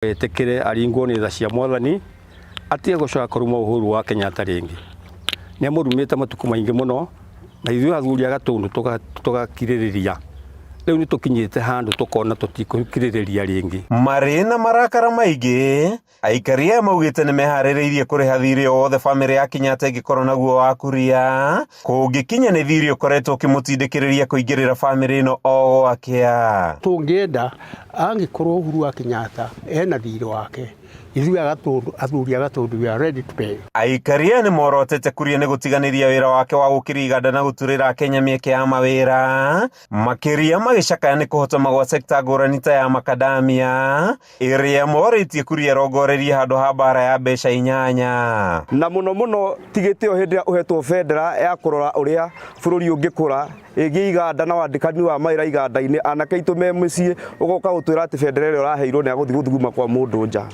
Tekere aringwo ni tha cia mwathani atige gucoka kuruma uhuru wa Kenyatta ringi ni amurumite matuku maingi muno na ithuĩ athuri a Gatundu tugakiririria riu ni tukinyite handu tukona tutikukiririria ringi. Marĩ na marakara maingĩ aikaria maugite ni meharĩrĩirie kuriha thirĩ wothe famĩlĩ ya Kenyatta ĩngĩkorwo naguo wa kuria kũngĩkinya nĩ thirĩ ũkoretwo ũkĩmũtindĩkĩrĩria kũingĩrĩra famĩlĩ ĩno o gwakĩa. Tũngĩenda angĩkorwo Uhuru wa Kenyatta ena thirĩ wake ithuĩ athuri a Gatundu we are ready to pay. Aikaria nĩ morotete kuria nĩ gũtiganĩria wĩra wake wa gũkĩria iganda na gũturĩra Kenya mĩeke ya mawĩra makĩria magĩcakaya nĩ kũhotoma gwa sekta ngũrani ta ya makadamia ĩrĩa morĩtie kuria rongoreria handũ ha mbara ya mbeca 8 na mũno tigĩte o hĩndĩ ũhetwo federa ya kũrora ũrĩa bũrũri ũngĩkũra ĩgĩ iganda na wandĩkani wa mawĩra iganda-inĩ anake itũ me mũciĩ ũgoka gũtwĩra atĩ federa ĩrĩa ũraheirwo nĩ agũthiĩ gũthuguma kwa mũndũ nja.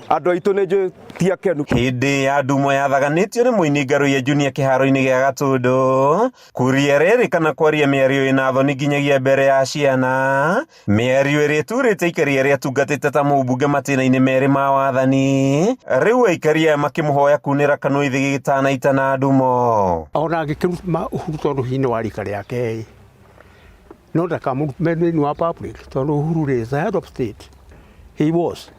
Andũ aitũ nĩ njũĩ ti akenu. Hĩndĩ ya ndumo yathaganĩtio nĩ mũini Ngaruya Junior kĩharo-inĩ gĩa Gatundu kuria rerĩkana kwaria mĩario ĩna thoni nginyagia mbere ya ciana, mĩario ĩrĩa ĩturĩte aikaria arĩa atungatĩte ta mũmbunge matĩna-inĩ merĩ ma wathani, rĩu aikaria makĩmũhoya kunĩra kanua ithĩ gĩtanaita na ndumo. Ona angĩkĩruma Uhuru tondũ hihi nĩ wa rika rĩake no ndakamũmeni wa public tondũ Uhuru is the head of state. He was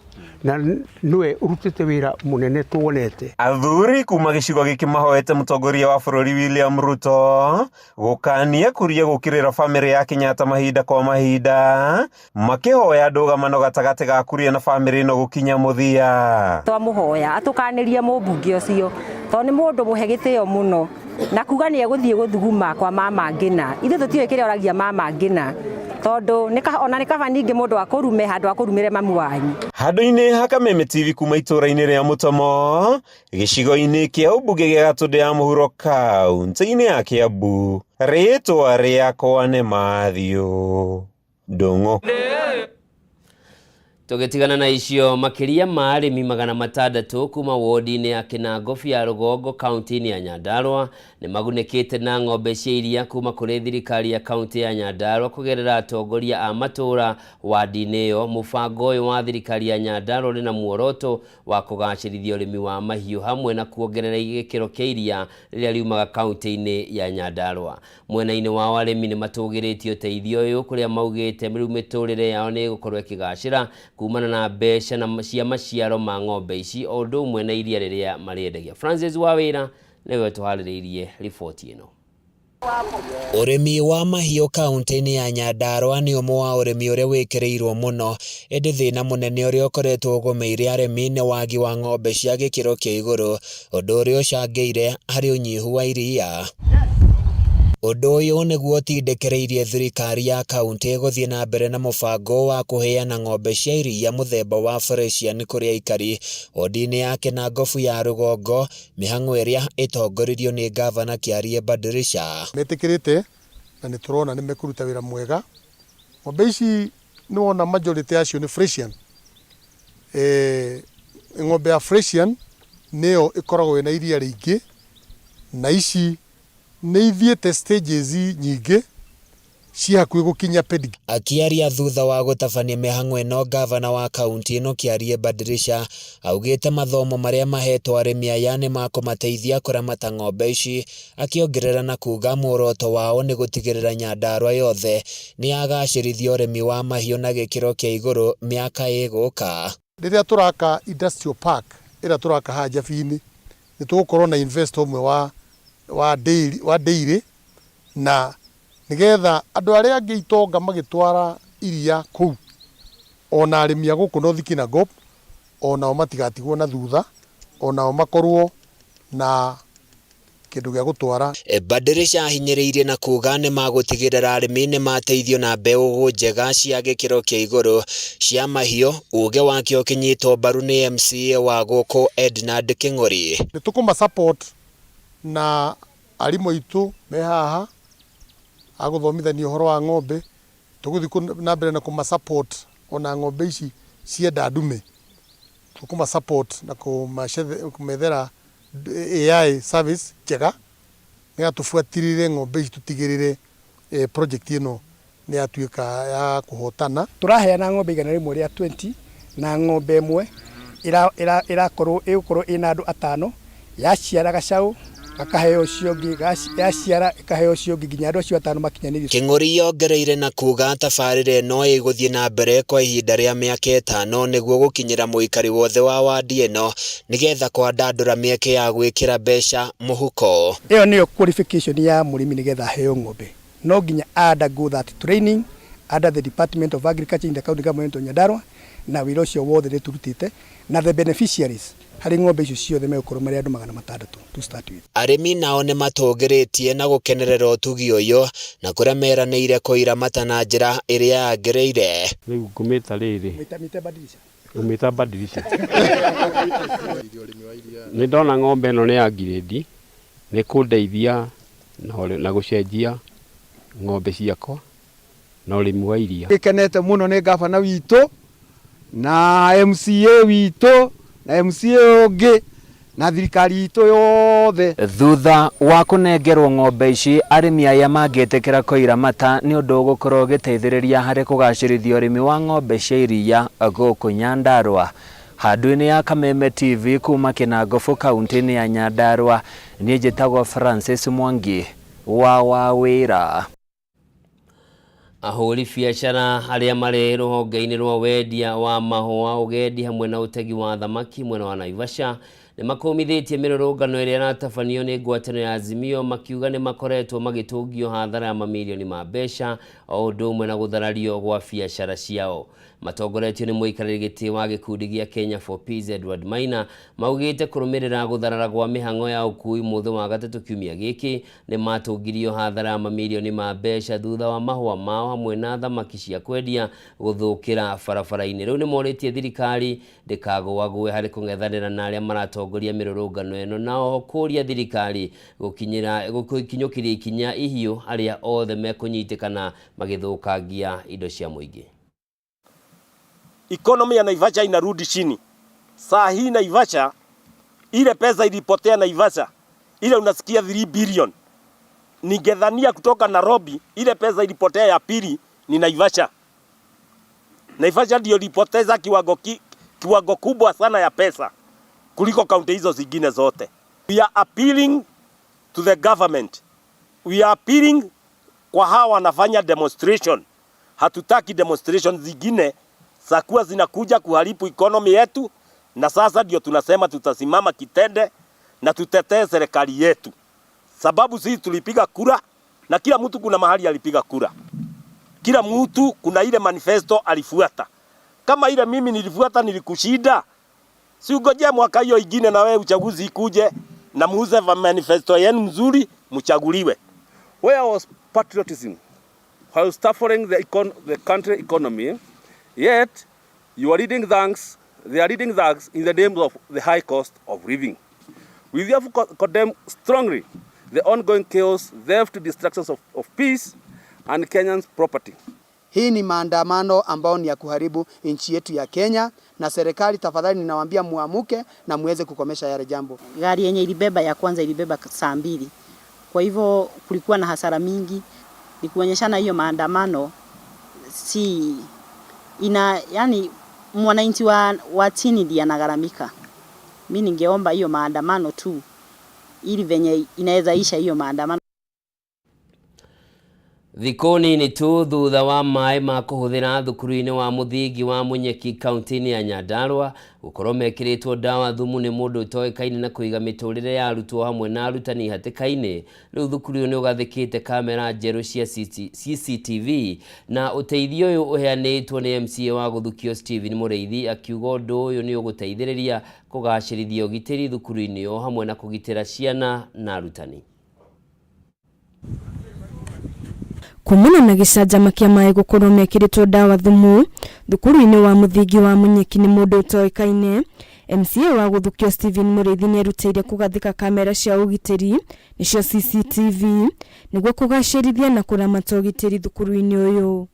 na nĩwe ũrutĩte wĩra mũnene tuonete. Athuri kuma gĩcigo gĩkĩ mahoete mũtongoria wa bũrũri William Ruto gũkania kuria gũkĩrĩra famĩlĩ ya Kenyatta mahinda kwa mahinda makĩhoya ndũgamano gatagatĩ ga kuria na famĩlĩ ĩno gũkinya mũthia. Twamũhoya atũkanĩrie mũmbunge ũcio tondũ nĩ mũndũ mũhe gĩtĩo mũno na kuga nĩ egũthiĩ gũthuguma kwa mama Ngina. Ithuĩ tũtiũĩ kĩrĩa oragia mama Ngina tondũ ona nĩ kaba ningĩ mũndũ akũrume handũ akũrumĩre mamu wanyu. Handũ-inĩ ha Kameme TV kuma itũra-inĩ rĩa Mũtomo gĩcigo-inĩ kĩa ũmbunge gĩa Gatundu ya Mohoro kaunti-inĩ ya Kiambu, rĩtwa rĩakwa nĩ Mathiũ Ndung'u. Tũgĩtigana na icio makĩria ma arĩmi 600 kuma wodi-inĩ ya Kinangofu ya Rũgongo kaunti-inĩ ya Nyandarua nĩ magunĩkĩte na ng'ombe cia iria kuma kũrĩ thirikari ya kaunti ya Nyandarua kũgerera atongoria a matũra wadi-inĩ ĩyo. Mũbango ũyũ wa thirikari ya Nyandarua ũrĩ na muoroto wa kũgacĩrithia ũrĩmi wa mahiũ hamwe na kuongerera gĩkĩro kĩa iria rĩrĩa riumaga kaunti-inĩ ya Nyandarua. Mwena-inĩ wa arĩmi nĩ matũgĩrĩtio ũteithio ũyũ kũrĩa maugĩte rĩu mĩtũrĩre yao nĩ ĩgũkorwo ĩkĩgacĩra kumana na mbeca na cia maciaro ma ng'ombe ici o ũndũ ũmwe na iria rĩrĩa marĩendagia. Francis Wawĩra nĩwe tũharĩrĩirie riboti ĩno. Ũrĩmi wa mahiũ kaunti-inĩ ya Nyandarua nĩ ũmwe wa ũrĩmi ũrĩa wĩkĩrĩirwo mũno, ĩndĩ thĩna mũnene ũrĩa ũkoretwo ũgũmĩire arĩmi nĩ wagi wa ng'ombe cia gĩkĩro kĩa igũrũ, ũndũ ũrĩa ũcangĩire harĩ ũnyihu wa iria. Ũndũ ũyũ nĩguo ũtindĩkĩrĩirie thirikari ya kaunti gũthiĩ na mbere na mũbango wa kũheana ng'ombe cia iria mũthemba wa Fresian kũrĩ aikari wodi-inĩ ya Kinangofu ya Rũgongo, mĩhang'o ĩrĩa ĩtongoririo nĩ gavana Kiarie Badirisha. Metĩkĩrĩte na nĩ tũrona nĩ mekũruta wĩra mwega. Ng'ombe ici nĩ wona majority yacio nĩ Fresian. Ng'ombe ya Fresian nĩyo ĩkoragwo na iria rĩingĩ na ici nĩ ithiĩte stages nyingĩ cia hakuhĩ gũkinya pedigree. Akiaria thutha wa gũtabania mĩhang'o ĩno, gavana wa kaunti ĩno Kiarie Badirisha augĩte mathomo marĩa mahetwo arĩmi aya nĩ makũmateithia kũramata ng'ombe ici, akĩongerera na kuga muoroto wao nĩ gũtigĩrĩra Nyandarua yothe nĩ yagacĩrithia ũrĩmi wa mahiũ na gĩkĩro kĩa igũrũ mĩaka ĩgũka. Rĩrĩa tũraka industrial park ĩrĩa tũraka haha Njabi-inĩ nĩ tũgũkorwo na investor ũmwe wa dairy na nigetha andũ arĩa angĩ itonga magĩtwara iria kũu ona arĩmi a gũkũ North Kinangofu onao matigatigwo na thutha, onao makorwo na kĩndũ gĩa gũtwara. Badirisha ahinyĩrĩirie na kuga nĩ magũtigĩrĩra arĩmi nĩ mateithio na mbeũ njega cia gĩkĩro kĩa igũrũ cia mahiũ, uge wakĩo ũkĩnyitwo mbaru nĩ MCA wa gũkũ Ednard Kĩng'ori. Nĩ tũkũma support na arimũ aitũ me haha agũthomithania ũhoro wa ng'ombe, tũgũthiĩ na mbere na kũma support ona ng'ombe ici cienda ndume, tũkũma support na kũmethera AI service njega nĩgetha tũbuatĩrĩre ng'ombe ici, tũtigĩrĩre project ĩno nĩ yatuĩka ya kũhotana. Tũraheana ng'ombe igana rĩmwe rĩa 20 na ng'ombe ĩmwe ĩgũkorwo ĩna andũ 5 yaciara gacaũ gakaheo ũcio ũngĩ yaciara ĩkaheo ũcio ũngĩ nginya andũ acio 5 makinyanĩrio. Kĩng'ũri yongereire na kuga tabarĩra ĩno ĩgũthiĩ na mbere kwa ihinda rĩa mĩaka 5 nĩguo gũkinyĩra mũikari wothe wa wadi ĩno nĩgetha kwandandũra mĩeke ya gwĩkĩra mbeca mũhuko. Ĩyo nĩyo qualification ya mũrĩmi nĩgetha aheo ng'ombe. No nginya undergo that training under the Department of Agriculture in the county government of Nyandarua na wĩra ũcio wothe nĩtũrutĩte na the beneficiaries harĩ ng'ombe icio ciothe megũkorwo marĩ andũ 600 to start with. Arĩmi nao nĩmatũgĩrĩtie na gũkenerera ũtugi ũyũ na kũrĩa meranĩire kũiramata na njĩra ĩrĩa yagĩrĩire. Rĩu ngũmĩta rĩrĩ ngũmĩta badilisha nĩ ndona ng'ombe ĩno nĩ ya ngirĩndi nĩ kũndeithia na gũcenjia ng'ombe ciakwa na ũrĩmi wa iria. Gĩkenete mũno nĩ gavana witũ na MCA witũ na MCA ũngĩ na thirikari itũ yothe. Thutha wa kũnengerwo ng'ombe ici arĩmi aya mangĩtĩkĩra kũiramata nĩ ũndũ ũgũkorwo ũgĩteithĩrĩria harĩ kũgacĩrithia ũrĩmi wa ng'ombe cia iria gũkũ Nyandarua. Handũ-inĩ ya Kameme TV kuma Kĩnangofu kaunti-inĩ ya Nyandarua, niĩ njĩtagwo Francis Mwangi wa wĩra. Ahũri biacara arĩa marĩ rũhonge-inĩ rwa wendia wa mahũa, ũgendi hamwe na ũtegi wa thamaki mwena wa Naivasha nĩmakũmithĩtie mĩrũrũngano ĩrĩa ĩratabanio nĩ ngwatanĩro ya Azimio makiuga nĩmakoretwo magĩtũngio hathara ya mamirioni ma mbeca o ũndũ ũmwe na gũtharario gwa biacara ciao. Matongoretio nĩ mũikarĩri gĩtĩ wa gĩkundi gĩa Kenya for Peace Edward Maina maugĩte kũrũmĩrĩra gũtharara gwa mĩhang'o ya ũkui mũthĩ wa gatatũ kiumia gĩkĩ nĩmatũngirio hathara ya mamirioni ma mbeca thutha wa mahũa mao hamwe na thamaki cia kwendia gũthũkĩra barabara-inĩ. Rĩu nĩmorĩtie thirikari ndĩkagũagũe harĩ kũng'ethanĩra na arĩa maratongoria mĩrũrũngano ĩno na oho kũria thirikari gũkinyũkĩria ikinya ihiũ arĩa othe mekũnyitĩkana magĩthũkangia indo cia mũingĩ. Economy ya Naivasha inarudi chini. Saa hii Naivasha, ile pesa ilipotea Naivasha, ile unasikia 3 billion. Ningedhania kutoka Nairobi, ile pesa ilipotea ya pili ni Naivasha. Naivasha ndio ilipoteza kiwango kubwa sana ya pesa kuliko kaunti hizo zingine zote. We are appealing to the government. We are appealing kwa hawa wanafanya demonstration. Hatutaki demonstration zingine sakuwa zinakuja kuharibu economy yetu, na sasa ndio tunasema tutasimama kitende na tutetee serikali yetu. Sababu sisi tulipiga kura na kila mtu kuna mahali alipiga kura. Kila mtu kuna ile manifesto alifuata. Kama ile mimi nilifuata nilikushinda, si ungojea mwaka hiyo ingine na wewe uchaguzi ikuje na muuze manifesto yenu mzuri mchaguliwe. Where was patriotism? While suffering the country economy, yet you are leading thugs, they are leading thugs in the name of the high cost of living. We therefore condemn strongly the ongoing chaos, theft, destructions of peace and Kenyan's property. Hii ni maandamano ambao ni ya kuharibu nchi yetu ya Kenya, na serikali tafadhali ninawaambia muamuke na muweze kukomesha yale jambo. Gari yenye ilibeba ya kwanza ilibeba saa 2. Kwa hivyo kulikuwa na hasara mingi. Ni kuonyeshana hiyo maandamano si yani mwananchi wa chini ndiye anagaramika. Mimi ningeomba hiyo maandamano tu ili venye inaweza isha hiyo maandamano. Thikoni ni tu thutha wa maĩ ma kũhũthĩra thukuru-inĩ wa mũthingi wa Munyeki kaunti-inĩ ya Nyandarua gũkorwo mekĩrĩtwo ndawa thumu nĩ mũndũ ũtoĩkaine na kũiga mĩtũrĩre ya arutwo hamwe na arutani hatĩka-inĩ. Rĩu thukuru ũyũ nĩ ũgathĩkĩte kamera njerũ cia CCTV na ũteithio ũyũ ũheanĩtwo nĩ MCA wa Gũthukio Stephen Mũrĩithi akiuga ũndũ ũyũ nĩ ũgũteithĩrĩria kũgacĩrithia ũgitĩri thukuru-inĩ o hamwe na kũgitĩra ciana na arutani. Kumana na gĩcanjama kĩa maĩ gũkorwo mekĩrĩtwo ndawa thumu thukuru-inĩ wa mũthingi wa Munyeki nĩ mũndũ ũtoĩkaine, MCA wa Gũthukio Stephen Mũrĩithi nĩ erutĩire kũgathĩka kamera cia ũgitĩri nĩcio CCTV nĩguo kũgacĩrithia na kũramata ũgitĩri thukuru-inĩ ũyũ.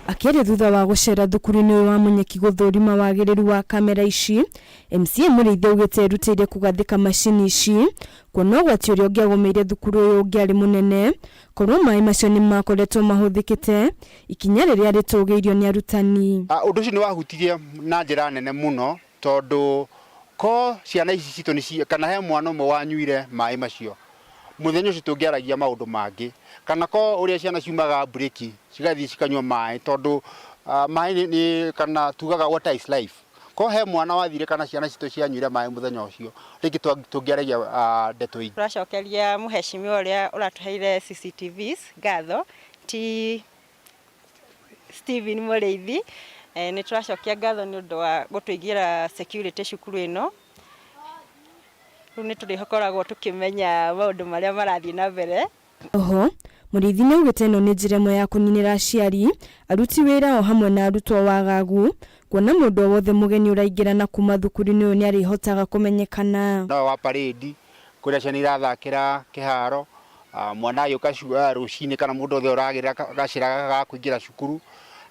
Akĩaria thutha wa gũcera thukuru-inĩ wa Munyeki gũthũrima wagĩrĩru wa kamera ici, MCA Mũrĩithi augĩte erutĩire kũgathĩka macini ici kuona ũgwati ũrĩa ũngĩagũmĩire thukuru ũyũ ũngĩarĩ mũnene, korwo maĩ macio nĩ makoretwo mahũthĩkĩte ikinya rĩrĩa rĩtũgĩirio nĩ arutani. Ũndũ ũcio nĩ wahutirie na njĩra nene mũno tondũ ko ciana ici citũ nĩ kana he mwana ũmwe wanyuire maĩ macio, mũthenya ũcio tũngĩaragia maũndũ mangĩ, kana ko ũrĩa ciana ciumaga breki cigathiĩ cikanyua maĩ tondũ maĩ nĩ kana tugaga water is life. Ko he mwana wathire kana ciana citũ cianyuire maĩ mũthenya ũcio rĩngĩ tũngĩaragia ndeto ingĩ. Tũracokeria mũheshimiwa ũrĩa ũratũheire CCTVs ngatho ti Steven Mũrĩithi. Nĩ tũracokia ngatho nĩ ũndũ wa gũtũigĩra security cukuru ĩno. Rĩu nĩ tũrĩkoragwo tũkĩmenya maũndũ marĩa marathiĩ na mbere. Oho Mũrĩithi nĩ augĩte ĩno nĩ njĩra ĩmwe ya kũninĩra aciari, aruti wĩra o hamwe na arutwo wagagu, kuona mũndũ o wothe mũgeni ũraingĩra na kuma thukuru-inĩ ũyũ nĩ arĩhotaga kũmenyekana. No wa parade kũrĩa ciana irathakĩra kĩharo, mwana agĩũka rũcinĩ kana mũndũ othe ũragĩra gacĩra ga kũingĩra cukuru,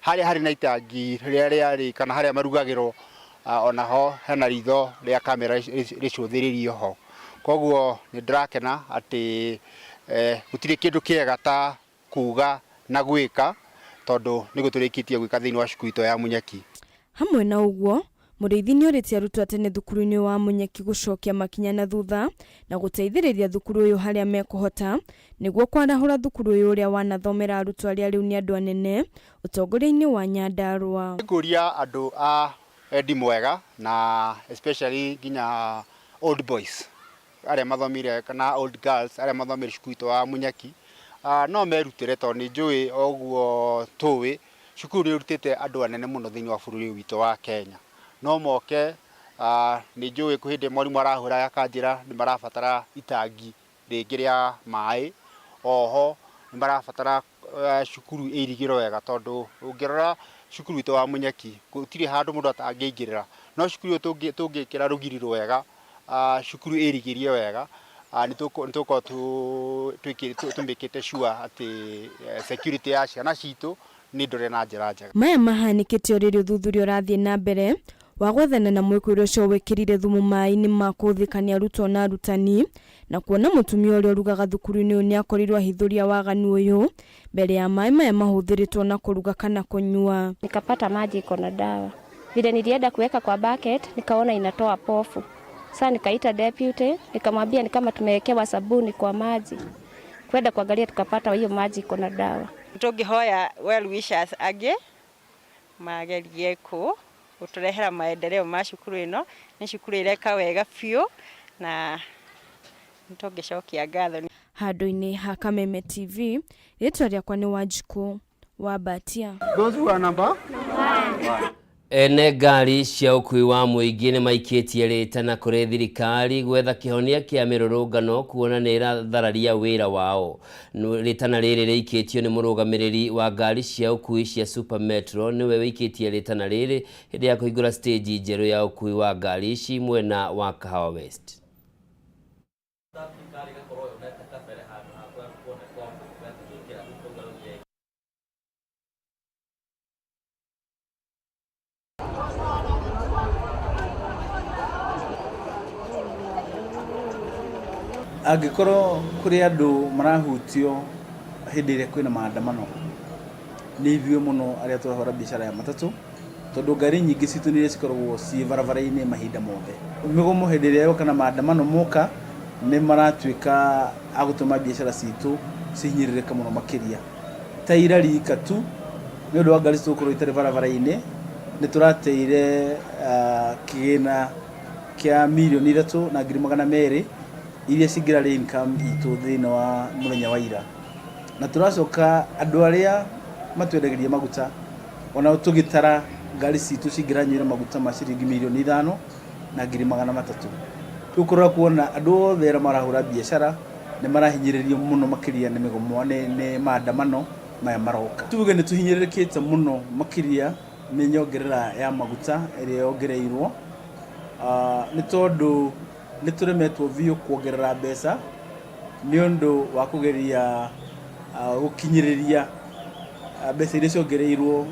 harĩa harĩ na itangi rĩrĩa rĩarĩ kana harĩa marugagĩrwo, onaho hena ritho rĩa kamera rĩcũthĩrĩrio ho. Koguo nĩ ndĩrakena atĩ gũtirĩ kĩndũ kĩega ta kuga na gwĩka tondũ nĩ gũtũrĩkĩtie gwĩka thĩinĩ wa cukuru itũ ya Munyeki. Hamwe na ũguo, Mũrĩithi nĩ orĩtie arutwo a tene thukuru-inĩ wa Munyeki gũcokia makinya na thutha na gũteithĩrĩria thukuru ũyũ harĩa mekũhota nĩguo kwarahũra thukuru ũyũ ũrĩa wanathomera arutwo arĩa rĩu nĩ andũ anene ũtongoria-inĩ wa Nyandarua. Ngũria andũ a endi mwega na especially nginya old boys arĩa mathomire kana old girls arĩa mathomire cukuru itũ wa Munyeki, no merutĩre tondũ nĩ njũĩ oguo tũĩ cukuru nĩ ĩrutĩte andũ anene mũno thĩinĩ wa bũrũri witũ wa Kenya. No moke nĩ njũĩ hĩndĩ mwarimũ arahũra akanjĩra nĩ marabatara itangi rĩngĩ rĩa maĩ, oho nĩ marabatara cukuru ĩirigĩrwo wega tondũ ũngĩrora cukuru itũ wa Munyeki gũtirĩ handũ mũndũ atangĩingĩrĩra, no cukuru ĩyo tũngĩkĩra rũgiri rwega, cukuru ĩirigĩrie wega, nĩ tũkorwo tũmĩkĩte sure atĩ security ya ciana citũ nĩ ndore na njĩra njega. Maya mahanĩkĩte o rĩrĩ ũthuthuria ũrathiĩ na mbere wa gwethana na mwĩkũĩrwo ũcio wĩkĩrire thumu maĩ-inĩ ma kũhũthĩkania arutwo na arutani, na kuona mũtumia ũrĩa ũrugaga thukuru-inĩ ũyũ nĩ akorirwo ahithũria waganu ũyũ mbere ya maĩ maya mahũthĩrĩtwo na kũruga kana kunyua. Nikapata maji iko na dawa. Vile nilienda kuweka kwa bucket nikaona inatoa pofu. Sasa nikaita deputy nikamwambia ni kama tumewekewa sabuni kwa maji. Kwenda kuangalia tukapata hiyo maji iko na dawa. Tũngĩhoya well wishers angĩ magerie gũtũrehera maendeleo ma cukuru ĩno, nĩ cukuru ĩreka wega biũ na nĩtũngĩcokia ngatho. Handũ-inĩ ha Kameme TV, rĩtwa rĩakwa nĩ Wanjikũ wa Batia. Those who are number 1. Ene ngari cia ũkui wa mũingĩ nĩ maikĩtie rĩtana kũrĩ thirikari gwetha kĩhonia kĩa mĩrũrũngano kuona nĩ ĩrathararia wĩra wao. Rĩtana rĩrĩ rĩikĩtio nĩ mũrũgamĩrĩri wa ngari cia ũkui cia Super Metro, nĩwe wĩikĩtie rĩtana rĩrĩ hĩndĩ ya kũhingũra stage njerũ ya ũkui wa ngari ici mwena wa Kahawa West. Angĩkorwo kũrĩ andũ marahutio hĩndĩ ĩrĩa kwĩna maandamano, nĩ ithuĩ mũno arĩa tũrahũra biacara ya matatũ, tondũ ngari nyingĩ citũ nĩ cikoragwo ciĩ barabara-inĩ mahinda mothe. Mĩgomo hĩndĩ ĩrĩa yoka na maandamano moka nĩ maratuĩka a gũtũma biacara citũ cihinyĩrĩrĩka mũno makĩria. Ta ira rika tu nĩ ũndũ wa ngari citũ itarĩ barabara-inĩ, nĩ tũrateire kĩgĩna kĩa mirioni 3,200,000 iria cingĩrarĩ income itũ thĩinĩ wa mũthenya wa ira. Na tũracoka andũ arĩa matwendagĩria maguta ona tũgĩtara ngari citũ cingĩranyuĩra maguta ma ciringi mirioni 5,300,000. Tũkũrora kuona andũ othe arĩa marahũra biacara nĩ marahinyĩrĩrio mũno makĩria nĩ mĩgomo nĩ maandamano maya maroka. Tuge nĩ tũhinyĩrĩrĩkĩte mũno makĩria nĩ nyongerera ya maguta ĩrĩa yongereirwo, nĩ tondũ nĩ tũremetwo biũ kuongerera mbeca nĩ ũndũ wa kũgeria gũkinyĩrĩria mbeca iria ciongereirwo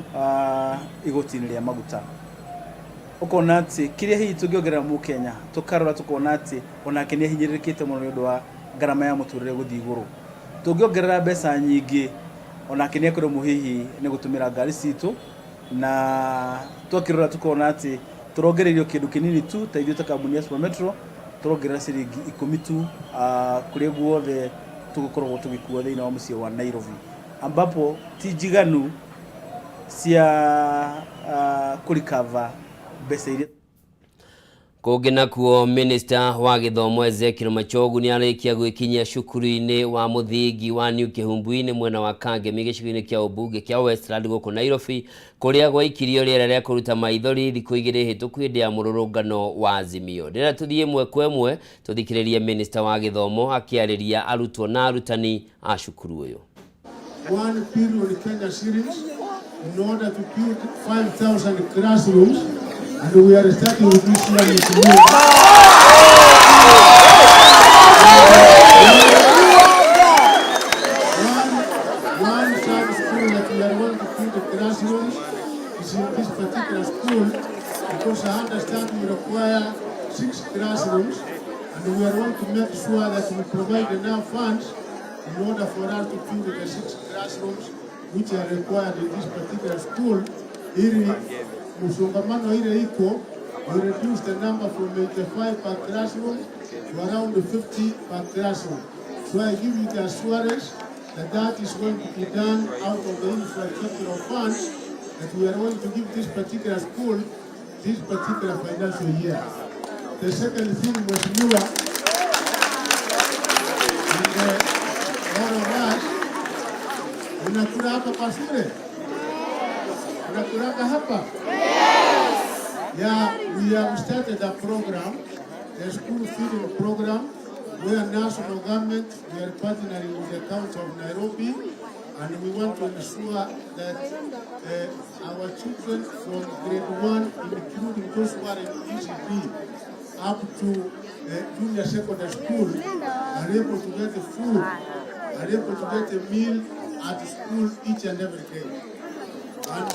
igoti-inĩ rĩa maguta ukona atä kiria hihi tungiongerera mu Kenya tukarora tukona atä onake nĩ ahinyĩrĩrĩkĩte mũno nĩ ũndũ wa ngarama ya mũtũrĩre gũthiĩ igũrũ tungiongerera mbeca nyingĩ onake nĩ ekũremwo hihi nĩ gũtũmĩra ngari citũ na twakĩrora tukona atä turongereirio kĩndũ kĩnini tu ta ithuĩ ta kambuni ya Super Metro turongerera ciringi 10 tu kũrĩa guothe tũgũkorwo tũgĩkuo thĩinĩ wa mũciĩ wa Nairobi ambapo ti njiganu cia kũrikava mbeca iria Kũngĩ nakuo Minister wa Gĩthomo Ezekiel Machogu nĩ arĩkia gwĩkinyia cukuru-inĩ wa mũthingi wa New Kĩhumbu-inĩ mwena wa Kameme gĩcigo-inĩ kĩa ũmbunge kĩa Westland gũkũ Nairobi kũrĩa gwaikirio rĩera rĩa kũruta maithori thikũ igĩrĩ hĩtũku hĩndĩ ya mũrũrũngano wa Azimio. Rĩrĩa tũthiĩ ĩmwe kwa ĩmwe tũthikĩrĩrie Minister wa Gĩthomo akĩarĩria arutwo na arutani a cukuru ũyũ. One period Kenya series in order to build 5,000 classrooms, and we are starting with this year in one sub school that we are going to build the classrooms is in this particular school because I understand we require 6 classrooms, and we are going to make sure that we provide enough funds in order for us to build the 6 classrooms which are required in this particular school. Ili msongamano ile iko, we reduce the number from 85 per classroom to around 50 per classroom. So I give you the assurance that that is going to be done out of the infrastructural funds that we are going to give this particular school this particular financial year. The second thing was new. Unakula hapa kwa shule? Unakulanga hapa? Yes. Yeah, we have started a program, the school feeding program, where national government, we are partnering with the county of Nairobi, and we want to ensure that our children from grade 1, including those who are in ECD, up to junior secondary school, are able to get food, are able to get a meal at school each and every day. And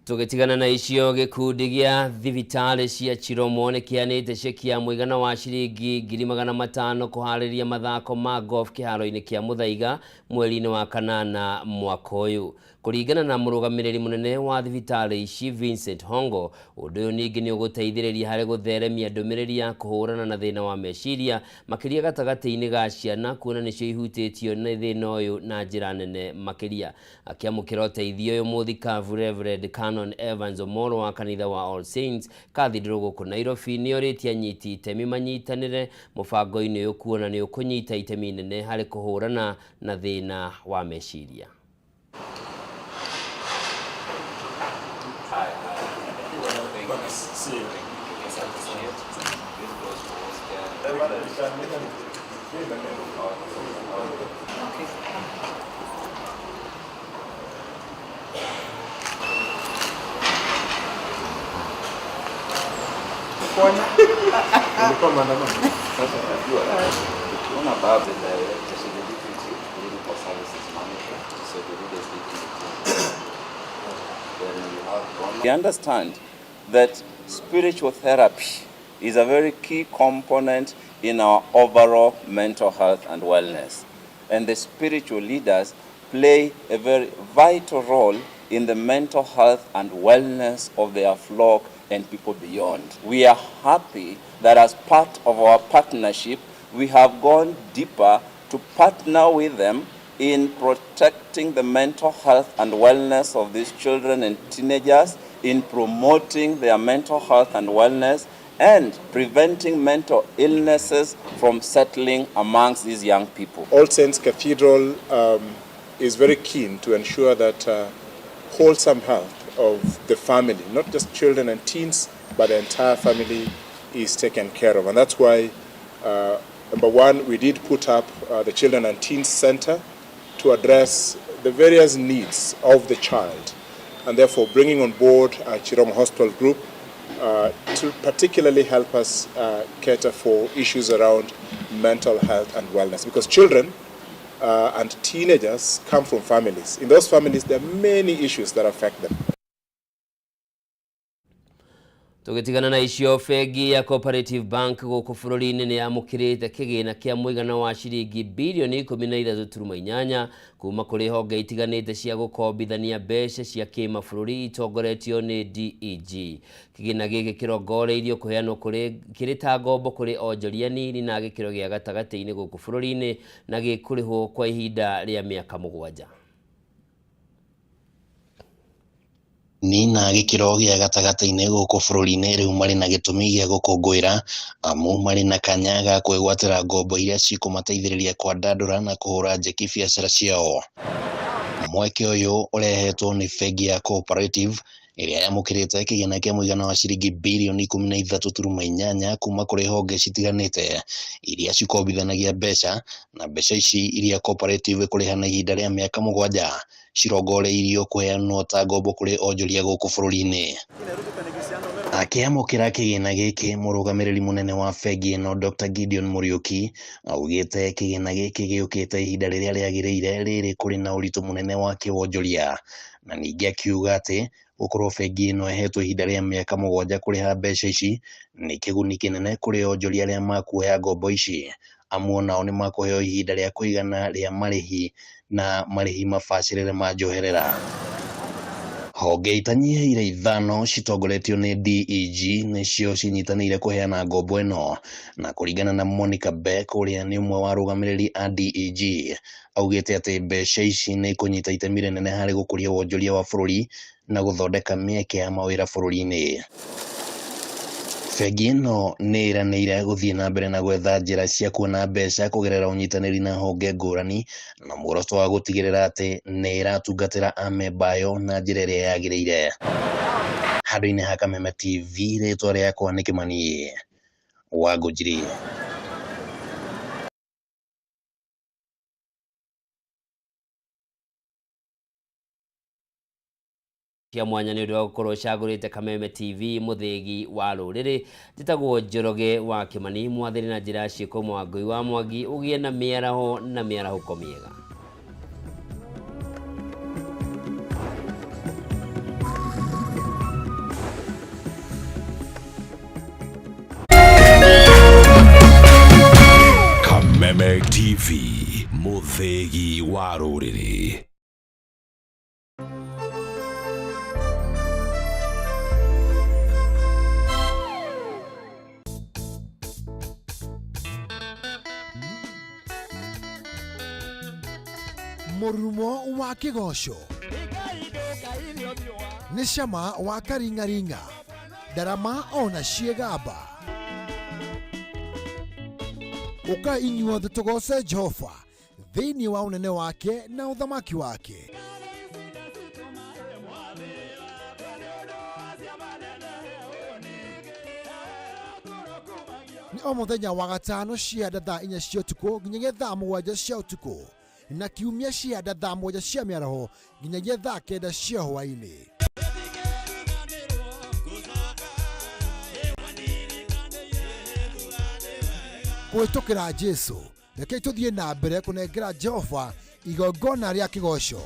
Tũgĩtigana na icio gĩkundi gĩa thibitarĩ cia Chiromo nĩ kĩanĩte ceki ya mũigana wa ciringi 500,000 kũharĩria mathako ma golf kĩharo-inĩ kĩa Mũthaiga mweri-inĩ wa kanana mwaka ũyũ. Kũringana na mũrũgamĩrĩri mũnene wa thibitarĩ ici Vincent Hongo, ũndũ ũyũ ningĩ nĩ ũgũteithĩrĩria harĩ gũtheremia ndũmĩrĩri ya kũhũrana na thĩna wa meciria makĩria gatagatĩ-inĩ ga ciana kuona nĩcio ihutĩtio nĩ thĩna ũyũ na njĩra nene makĩria. Akĩamũkĩra ũteithio ũyũ mũthikabu Reverend Canon Evans Mohoro wa kanitha wa All Saints Cathedral gũkũ Nairobi nĩ orĩtie anyiti itemi manyitanĩre mũbango-inĩ ũyũ kuona nĩ ũkũnyita itemi inene harĩ kũhũrana na thĩna wa meciria. We understand that spiritual therapy is a very key component in our overall mental health and wellness. And the spiritual leaders play a very vital role in the mental health and wellness of their flock and people beyond. We are happy that as part of our partnership, we have gone deeper to partner with them in protecting the mental health and wellness of these children and teenagers, in promoting their mental health and wellness, and preventing mental illnesses from settling amongst these young people. All Saints Cathedral is very keen to ensure that wholesome health of the family, not just children and teens, but the entire family is taken care of. And that's why, number one, we did put up the Children and Teens Center to address the various needs of the child. And therefore, bringing on board Chiromo Hospital Group to particularly help us cater for issues around mental health and wellness, because children and teenagers come from families. In those families, there are many issues that affect them. Tugitigana na icio, bengi ya Cooperative Bank guku bururi-ini ni yamukirite kigina kia muigana wa ciringi bilioni 13.8 kuma kuri honge itiganite cia gukombithania mbeca cia kimabũrũri itongoretio ni DEG. Kigina giki kirongoreirio kuheanwo kiri ta ngombo kuri onjoria nini na gikiro gia gatagati-ini guku bururi-ini na gikurihwo kwa ihinda ria miaka 7. Nina gikiro gia gatagati-ini guku bururi-ini riu mari na gitumi gia gukungwira amu mari na kanya ga kwigwatira ngombo iria cikumateithiriria kwandandura na kuhura njeki biacara ciao. Mweke uyu urehetwo ni bengi ya Cooperative iria yamukirite kigina kia muigana wa ciringi bilioni 13.8 kuma kuri honge citiganite iria cikombithanagia mbeca, na mbeca ici iria Cooperative kuriha na ihinda ria miaka 7 cirongoreirio kuheanwo ta ngombo kuri onjoria guku bururi-ini. Akiamukira kigina giki murugamiriri munene wa bengi ino Dr. Gideon Muriuki augite kigina giki giukite ihinda riria riagiriire riri kuri na uritu munene wa kiwonjoria, na ningi akiuga ati gukorwo bengi ino ehetwo ihinda ria miaka 7 kuriha mbeca ici ni kiguni kinene kuri onjoria aria makuoya ngombo ici, amu nao ni makuheo ihinda ria kuigana ria marihi na marihi mabacirire ma njoherera. Honge itanyiheire 5 citongoretio ni DEG nicio cinyitanire kuheana ngombo ino, na kuringana na Monica Beck uria ni umwe wa rugamiriri a DEG augite ati mbeca ici ni kunyita itemi rinene hari gukuria wonjoria wa bururi na guthondeka mieke ya mawira bururi-ini. Bengi ino ni iranĩire guthii na mbere na gwetha njĩra cia kuona mbeca kugerera ũnyitanĩri na honge ngũrani na muoroto wa gutigĩrĩra atĩ nĩ ĩratungatĩra amemba ayo na njĩra ĩrĩa yagĩrĩire. Handũ-inĩ ha Kameme TV, rĩtwa rĩakwa nĩ Kĩmani wa Ngũnjiri. Kia mwanya ni undu wa gukorwo cagurite Kameme TV muthigi wa ruriri. Njitagwo Njoroge wa Kimani, mwathiri na njira ciiko Mwangui wa Mwangi, ugie na miaraho na miarahuko miega. Kameme TV muthigi wa ruriri. Murumo wa kigosho ni cama wa karingaringa, ndarama ona ciegamba. Uka inyuothe tugoce Jehova thiini wa unene wake na uthamaki wake. Ni o muthenya wa gatano cianda thaa 4 cia utuku nginyagia thaa 7 cia utuku, na kiumia cianda thaa 1 cia miaraho nginyagia thaa 9 cia hwaini. Kuhitukira Jesu, reke tuthie na mbere kunengera Jehova igongona ria kigosho.